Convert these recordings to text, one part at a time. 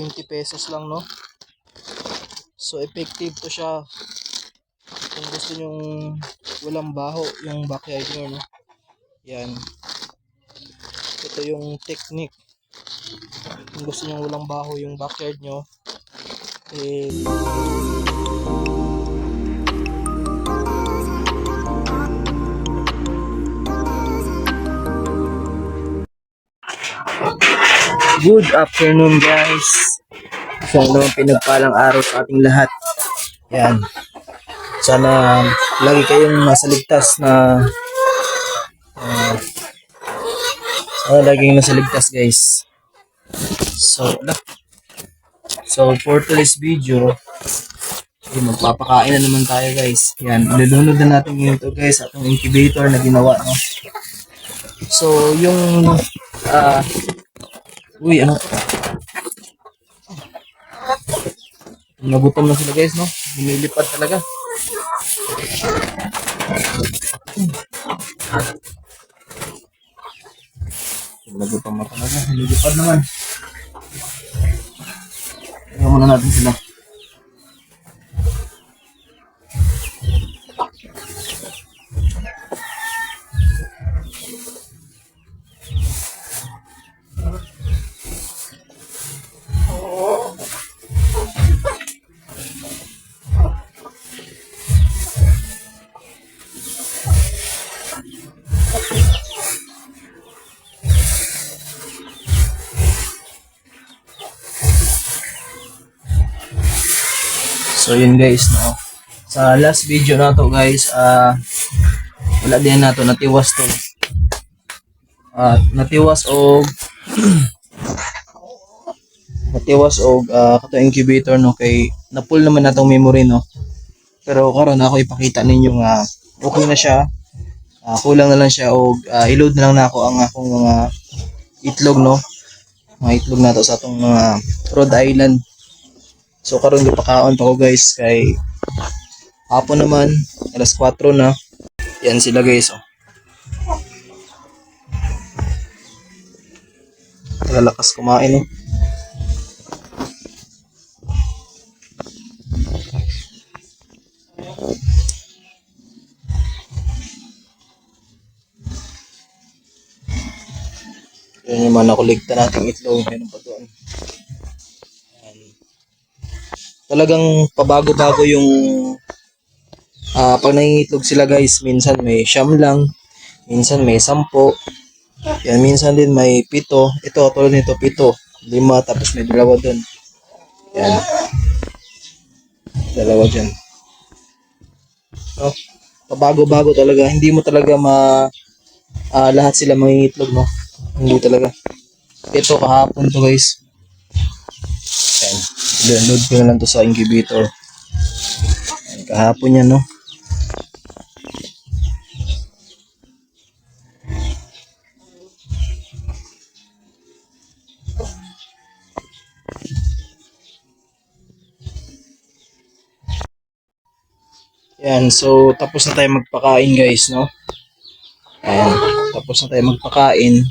20 pesos lang, no? So effective to siya kung gusto nyong walang baho yung backyard nyo, no? Yan, ito yung technique kung gusto nyong walang baho yung backyard nyo. Good afternoon, guys. Isang naman pinagpalang araw sa ating lahat. Yan, sana lagi kayong nasa ligtas na sana laging nasa ligtas, guys. So for today's video, magpapakain na naman tayo, guys. Yan, ilulunod na natin ngayon ito, guys, atong incubator na ginawa, no? So yung ano, nagutom na sila, guys, no? Lumilipad talaga. Nagutom na talaga, lumilipad naman. Tingnan muna natin sila. So yun, guys, no? Sa last video na to, guys, wala din na to, natiwas to. Natiwas og kato incubator, no, kay na-pull naman natong memory, no. Pero karon ako ipakita ninyo nga okay na siya. Kulang na lang siya og i-load na lang nako ang akong mga itlog, no. Mga itlog nato sa atong mga Rhode Island. So karon gipakaon pa ko, guys, kay hapon naman, alas 4 na. Yan sila, guys, oh. Lalakas kumain, oh. Yan yung mga nakuligta nating itlog. Meron pa doon. Yan. Talagang pabago-bago yung pag nangingitlog sila, guys. Minsan may 9 lang, minsan may 10. Yan, minsan din may 7. Ito, tulad nito, 7, 5, tapos may 2 doon. Yan, 2 dyan. No? Pabago-bago talaga. Hindi mo talaga lahat sila mangingitlog, no? Hindi talaga. Ito kahapon to, guys. Yan, load ko na lang to sa incubator. Yan, kahapon yan, no? Yan, so tapos na tayo magpakain, guys, no? Ayan, tapos na tayo magpakain.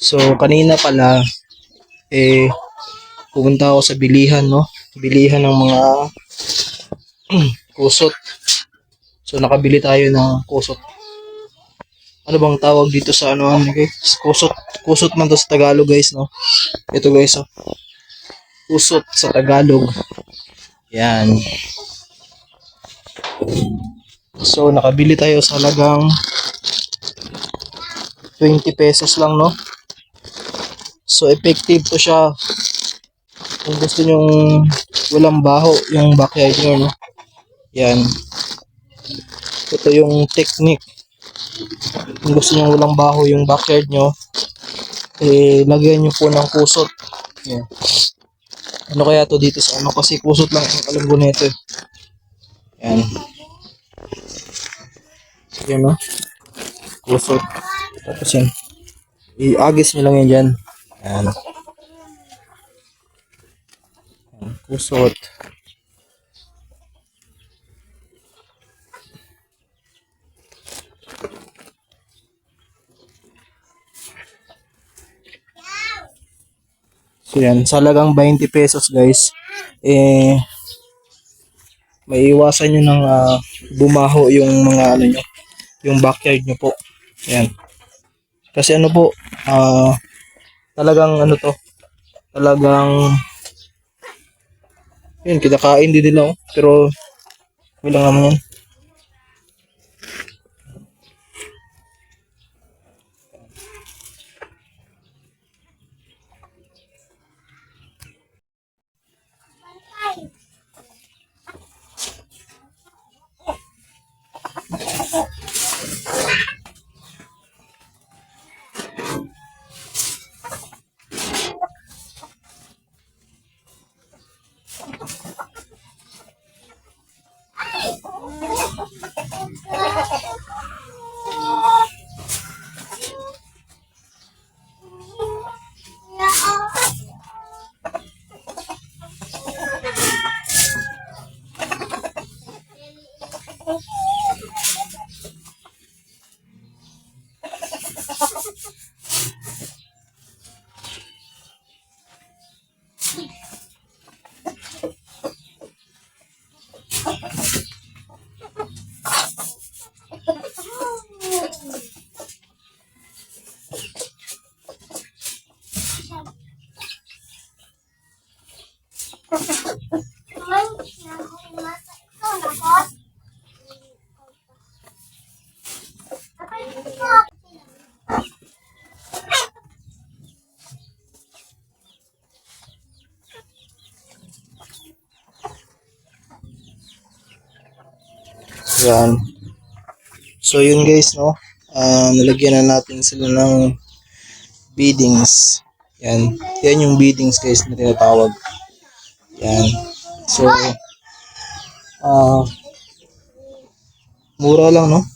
So kanina pala pumunta ako sa bilihan, no? Bilihan ng mga kusot. So nakabili tayo ng kusot. Ano bang tawag dito sa ano, guys? Kusot. Kusot man to sa Tagalog, guys, no? Ito, guys, oh. Kusot sa Tagalog. Yan. So nakabili tayo sa halagang 20 pesos lang, no? So effective to siya kung gusto nyong walang baho yung backyard nyo, no? Yan, ito yung technique kung gusto nyong walang baho yung backyard nyo, lagyan nyo po ng kusot. Yan. Ano kaya to dito sa ano, kasi kusot lang ang alam ko nito, eh. Yan. Yan, no? Kusot. Tapos yan, i-agis nyo lang yan dyan. Yan. Yan, kusot. So Yan, sa halagang 20 pesos guys, may iwasan nyo ng bumaho yung mga ano nyo, yung backyard nyo po. Yan. Kasi ano po, talagang ano to, talagang yun, kinakain din nila oh. Pero okay lang naman yan. Yan. So yun guys, no. Nalagyan na natin sila ng beadings. Yan. Yan yung beadings guys na tinatawag. Yan. So mura lang, no.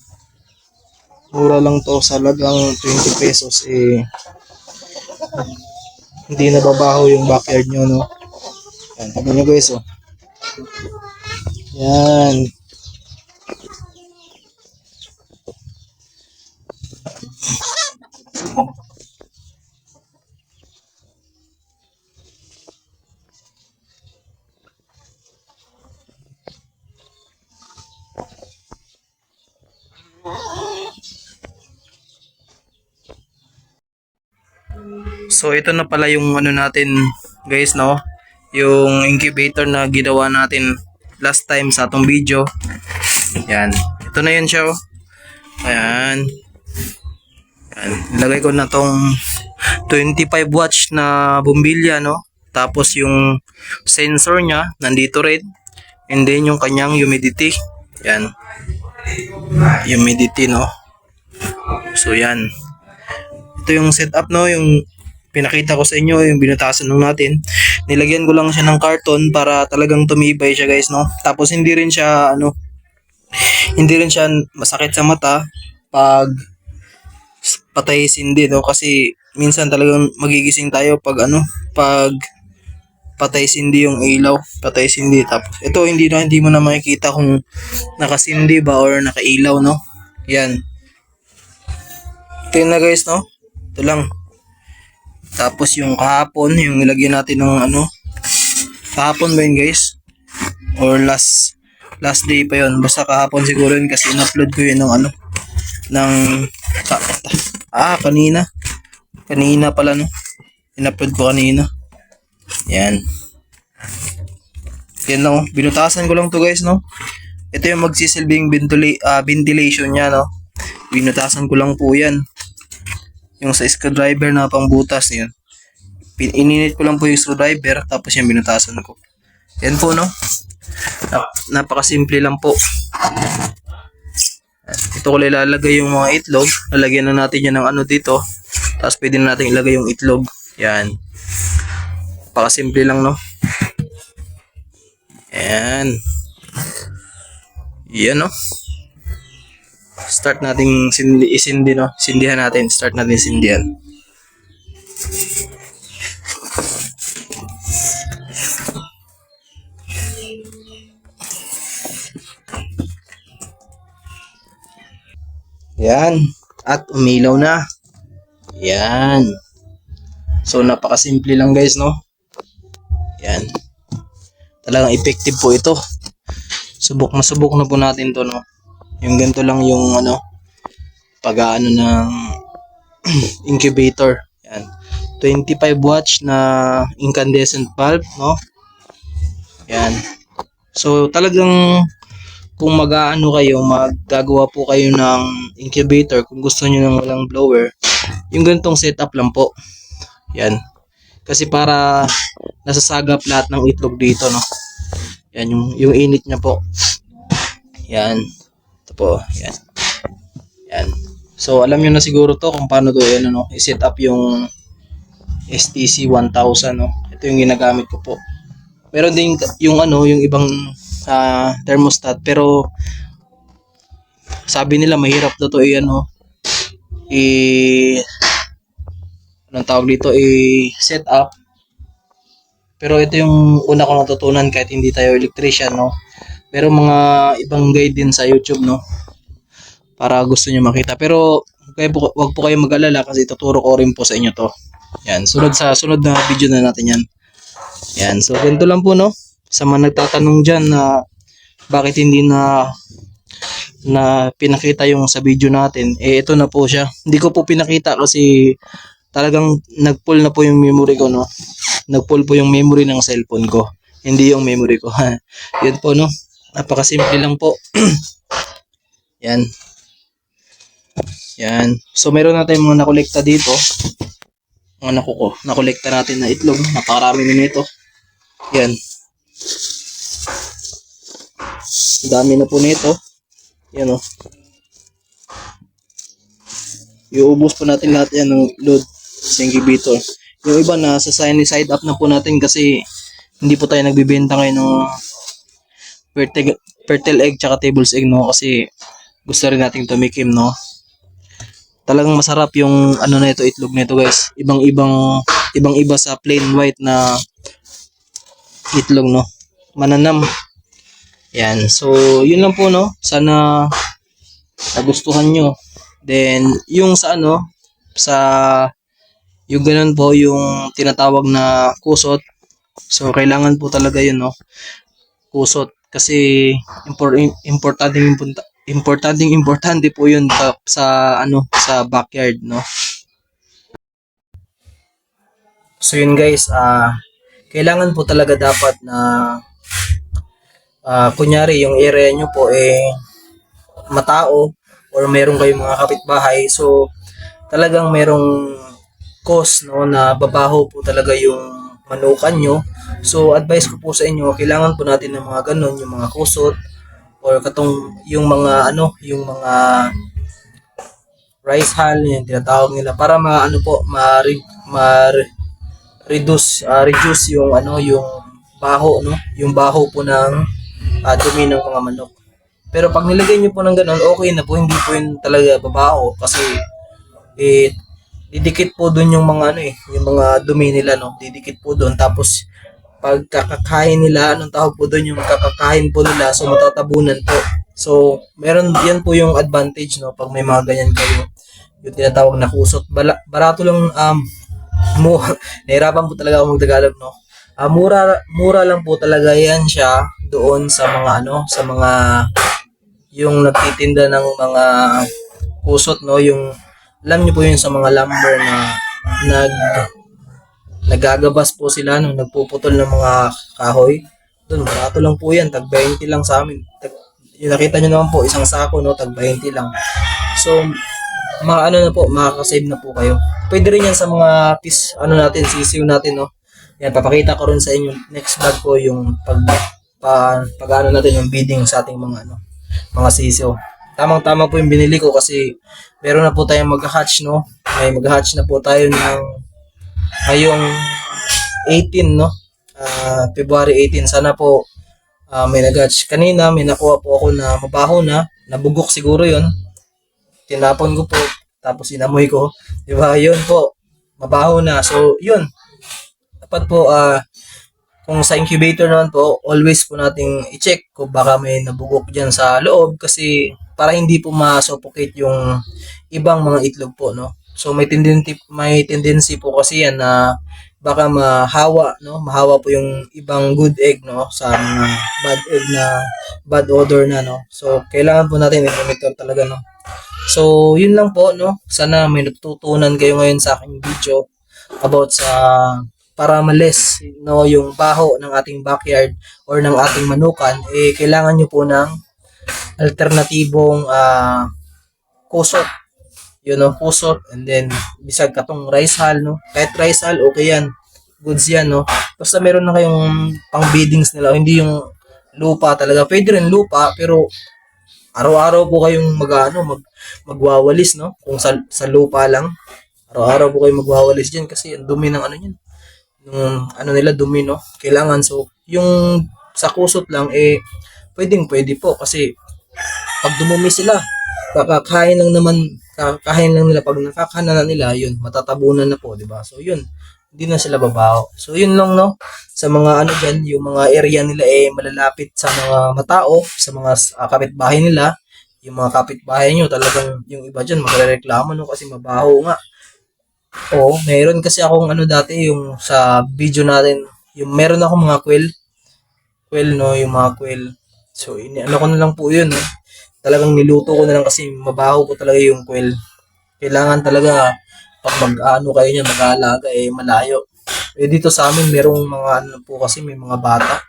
Mura lang to, sa halagang 20 pesos hindi nababaho yung backyard nyo, no. Yan. Tignan nyo guys, oh. Yan. So ito na pala yung ano natin guys, no, yung incubator na ginawa natin last time sa atong video. Yan, ito na yun siya, oh. Ayan. Yan, ilagay ko na tong 25 watts na bumbilya, no, tapos yung sensor nya nandito rin, and then yung kanyang humidity. Yan, humidity, no. So yan, ito yung setup, no, yung pinakita ko sa inyo, yung binutasan ng natin. Nilagyan ko lang siya ng karton para talagang tumibay siya guys, no. Tapos hindi rin siya masakit sa mata pag patay sindi, no, kasi minsan talagang magigising tayo pag pag patay sindi yung ilaw, patay sindi. Tapos ito hindi mo na makikita kung nakasindi ba or nakailaw, no. Yan. Ito na guys, no. Ito lang. Tapos yung kahapon, yung nilagyan natin ng kahapon ba yun guys? Or last day pa yun. Basta kahapon siguro yun kasi in-upload ko yun ng kanina. Kanina pala, no. In-upload ko kanina. Yan. Yan lang, oh. Binutasan ko lang to guys, no. Ito yung magsisilbing ventilation niya, no. Binutasan ko lang po yan. Yung sa screwdriver na pangbutas niyan. Ininit ko lang po yung screwdriver, tapos yung binutasan ko. Yan po, no. Napakasimple lang po. Ito ko ilalagay yung mga itlog. Lalagyan na natin yan ng dito. Tapos pwede na natin ilagay yung itlog. Yan. Napakasimple lang, no. Yan. Yan, no. Start nating isindi, no. Sindihan natin. Start natin sindihan. Yan. At umilaw na. Yan. So napakasimple lang guys, no. Yan. Talagang effective po ito. Subok na po natin to, no. Yung ganito lang yung ano, pag-aano ng incubator. Yan. 25 watts na incandescent bulb, no. Yan. So talagang kung mag-aano kayo, maggagawa po kayo ng incubator, kung gusto niyo ng walang blower, yung ganitong setup lang po. Yan. Kasi para nasasagap lahat ng itlog dito, no. Yan yung init niya po. Yan. Ito po, yan. Yan. So alam niyo na siguro to kung paano to ano, i-set up yung STC 1000, no. Ito yung ginagamit ko po. Meron din yung ano, yung ibang thermostat, pero sabi nila mahirap daw to ano, anong tawag dito, set up. Pero ito yung una ko natutunan kahit hindi tayo electrician, no. Pero mga ibang guide din sa YouTube, no, para gusto niyo makita. Pero wag po kayo mag-alala kasi tuturo ko rin po sa inyo to. Yan, sunod na video na natin yan. Yan, so ganito lang po, no. Sa mga nagtatanong dyan na bakit hindi na pinakita yung sa video natin, ito na po siya. Hindi ko po pinakita kasi talagang nag-pull na po yung memory ko, no. Nag-pull po yung memory ng cellphone ko, hindi yung memory ko. Yun po, no. Napakasimple lang po. Yan. Yan. So meron natin mga nakolekta dito. Mga nakolekta natin na itlog. Napakarami na nito. Yan. Dami na po nito. Yan, o. Iubos po natin lahat yan ng load sa incubator. Yung iba na sa side up na po natin kasi hindi po tayo nagbibenta ngayon ng fertile egg tsaka tables egg, no, kasi gusto rin nating tumikim, no. Talagang masarap yung ano na ito, itlog nito, guys. Ibang-iba sa plain white na itlog, no. Mananam. Yan. So, yun lang po, no. Sana nagustuhan nyo. Then, yung sa ano, yung ganun po, yung tinatawag na kusot. So, kailangan po talaga yun, no. Kusot. Kasi, importante po yun sa backyard, no. So, yun guys, kailangan po talaga dapat na kunyari yung area nyo po matao or meron kayong mga kapitbahay, so talagang merong cause, no, na babaho po talaga yung manukan nyo. So advice ko po sa inyo, kailangan po natin ng mga ganun, yung mga kusot or yung mga rice hull, yung tinatawag nila, para reduce yung yung baho, no, yung baho po ng dumi ng mga manok. Pero pag nilagay niyo po ng ganun, okay na po, hindi po yun talaga babaho kasi didikit po doon yung mga yung mga dumi nila, no. Didikit po doon, tapos pag kakakain nila, anong tawag po doon, yung kakakain po nila, so matatabunan po. So meron yan po yung advantage, no, pag may mga ganyan kayo, yung tinatawag na kusot. Barato lang, nahirapan po talaga ako mag-Tagalog, no. Mura lang po talaga yan siya doon sa mga sa mga yung nagtitinda ng mga kusot, no, yung alam niyo po yun sa mga lumber na nagagabas po sila nung nagpuputol ng mga kahoy. Doon barato lang po yan, tag 20 lang sa amin. Yung nakita niyo naman po, isang sako, no, tag 20 lang. So na po, makaka-save na po kayo. Pwede rin yan sa mga natin, sisiw natin, no. Yan, papakita ko rin sa inyo next vlog ko yung pag natin yung bidding sa ating mga mga sisiw. Tamang-tama po yung binili ko kasi meron na po tayong mag-hatch, no. May mag-hatch na po tayo ng ngayong 18, no. February 18. Sana po may nag-hatch. Kanina may nakuha po ako na mabaho na, nabugok siguro yon. Tinapon ko po, tapos inamoy ko. Diba, yun po, mabaho na. So, yun. Dapat po, kung sa incubator naman po, always po nating i-check kung baka may nabugok dyan sa loob kasi para hindi po ma-suffocate yung ibang mga itlog po, no. So may tendency po kasi yan na baka mahawa, no? Mahawa po yung ibang good egg, no? Sa mga bad egg na bad odor na, no? So, kailangan po natin i-monitor talaga, no? So, yun lang po, no? Sana may natutunan kayo ngayon sa aking video about sa para malis, no, yung baho ng ating backyard or ng ating manukan, eh, kailangan nyo po ng alternatibong kusot. Yun, no, kusot, and then, bisag katong rice hull, no? Kahit rice hull, okay yan. Goods yan, no? Basta meron na kayong pang beddings nila, hindi yung lupa talaga. Pwede rin lupa, pero araw-araw po kayong magwawalis, no? Kung sa lupa lang, araw-araw po kayong magwawalis diyan kasi ang dumi ng ano niyan. Yung ano nila dumi, no? Kailangan, so yung sa kusot lang eh pwede po kasi pag dumumi sila, kakain lang nila, pag nakakahanan na nila, yun, matatabunan na po, di ba? So yun, hindi na sila babaho. So yun lang, no? Sa mga ano diyan, yung mga area nila eh malalapit sa mga matao, sa mga kapitbahay nila. Yung mga kapitbahay nyo, talagang yung iba diyan magrereklamo, no, kasi mabaho nga. Oo, meron kasi akong ano dati, yung sa video natin, yung meron akong mga quail, no, yung mga quail. So ano ko na lang po yun, no? Talagang niluto ko na lang kasi mabaho po talaga yung quail. Kailangan talaga pag mag-ano kayo niya, mag-aalaga eh malayo. Eh dito sa amin merong mga ano po kasi may mga bata.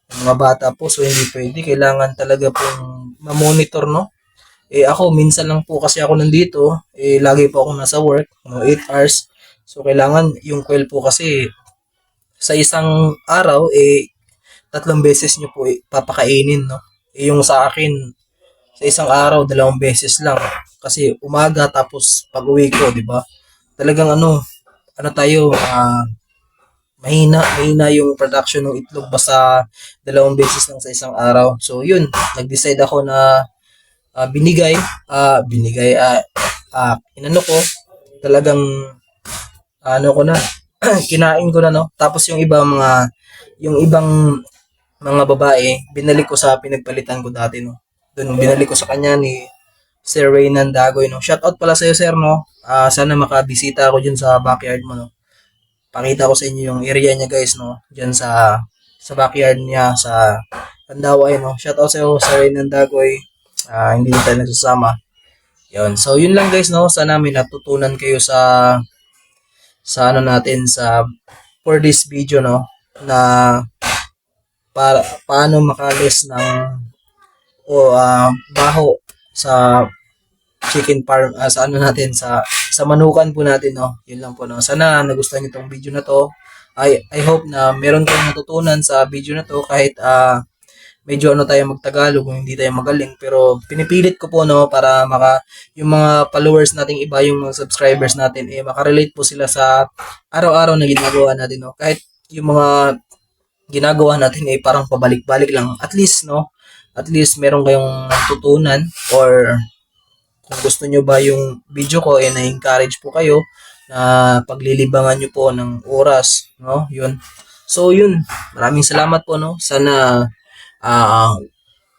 May mga bata po, so hindi pwede. Kailangan talaga pong ma-monitor, no? Eh ako minsan lang po kasi ako nandito, eh lagi po ako nasa work, no, 8 hours. So kailangan yung quail po kasi sa isang araw eh 3 beses nyo po papakainin, no? Eh yung sa akin sa isang araw 2 beses lang kasi umaga tapos pag-uwi ko, di ba? Talagang ano tayo, mahina yung production ng itlog basta 2 beses lang sa isang araw. So yun, nag-decide ako na binigay inano ko talagang ano ko na kinain ko na, no, tapos yung ibang mga babae binalik ko sa pinagpalitan ko dati, no, doon binalik ko sa kanya ni Sir Raynan Dagoy, no. Shout out pala sa iyo, sir, no. Sana makabisita ako diyan sa backyard mo, no. Pakita ko sa inyo yung area niya, guys, no, diyan sa backyard niya sa Pandaway, no. Shout out sa iyo, Sir Raynan Dagoy. Hindi tayo nagsasama. Yun. So, yun lang, guys, no. Sana may natutunan kayo sa ano natin sa for this video, no, na paano makalis ng baho sa chicken farm, sa ano natin sa manukan po natin, no. Yun lang po, no. Sana nagustuhan niyo tong video na to. I hope na meron kayong natutunan sa video na to kahit medyo tayo magtagalog kung hindi tayo magaling, pero pinipilit ko po, no, para yung mga followers nating iba, yung mga subscribers natin eh makarelate po sila sa araw-araw na ginagawa natin, no. Kahit yung mga ginagawa natin eh parang pabalik-balik lang, at least, no, at least meron kayong natutunan, or kung gusto nyo ba yung video ko eh na-encourage po kayo na paglilibangan nyo po ng oras, no, yun. So yun, maraming salamat po, no. Sana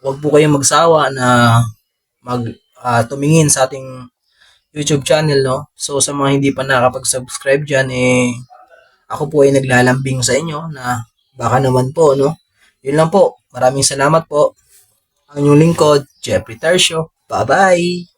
wag po kayong magsawa na tumingin sa ating YouTube channel, no. So sa mga hindi pa nakakapag-subscribe diyan eh ako po ay naglalambing sa inyo na baka naman po, no. Yun lang po. Maraming salamat po. Ang inyong lingkod, Jeffrey Tercio. Bye-bye.